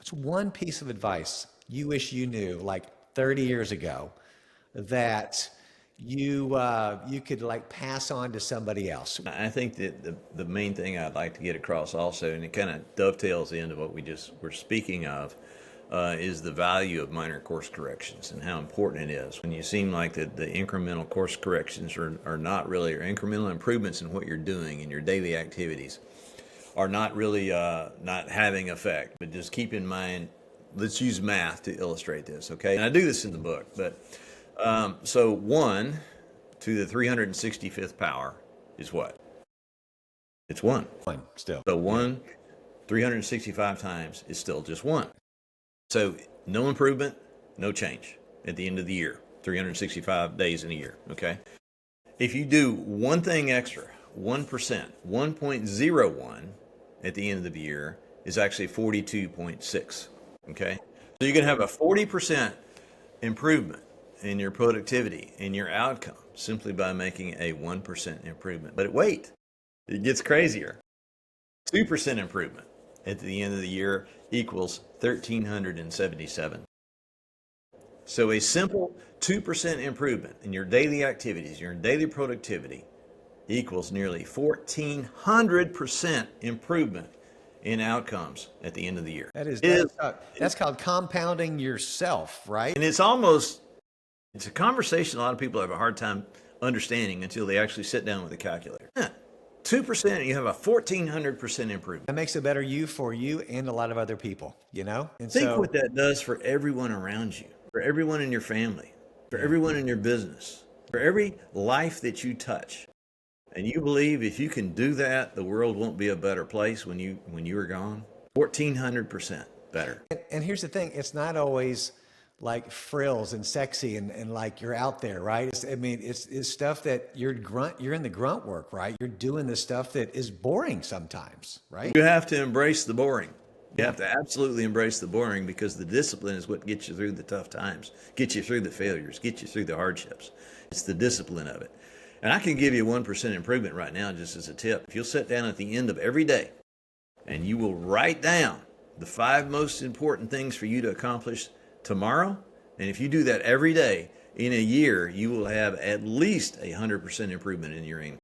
What's one piece of advice you wish you knew like 30 years ago that you could like pass on to somebody else? I think that the main thing I'd like to get across also, and it kind of dovetails into what we just were speaking of, is the value of minor course corrections and how important it is. When you seem like the incremental course corrections are not really, or incremental improvements in what you're doing in your daily activities are not really not having effect. But just keep in mind, let's use math to illustrate this, okay? And I do this in the book, but so 1 to the 365th power is what? It's 1. One still. So 1 365 times is still just 1. So no improvement, no change at the end of the year, 365 days in a year, okay? If you do one thing extra, 1%, 1.01 at the end of the year is actually 42.6, okay? So you can have a 40% improvement in your productivity, in your outcome, simply by making a 1% improvement. But wait, it gets crazier. 2% improvement at the end of the year equals 1,377. So a simple 2% improvement in your daily activities, your daily productivity, equals nearly 1,400% improvement in outcomes at the end of the year. That's called compounding yourself, right? And it's a conversation a lot of people have a hard time understanding until they actually sit down with a calculator. 2%, you have a 1,400% improvement. That makes a better you for you and a lot of other people, you know? And Think so what that does for everyone around you, for everyone in your family, for everyone in your business, for every life that you touch. And you believe if you can do that, the world won't be a better place when you are gone? 1,400% better. and here's the thing, it's not always like frills and sexy and like you're out there, right? It's stuff that you're in the grunt work, right? You're doing the stuff that is boring sometimes, right? You have to embrace the boring. You have to absolutely embrace the boring, because the discipline is what gets you through the tough times, gets you through the failures, gets you through the hardships. It's the discipline of it. And I can give you 1% improvement right now just as a tip. If you'll sit down at the end of every day and you will write down the 5 most important things for you to accomplish tomorrow, and if you do that every day, in a year, you will have at least 100% improvement in your income.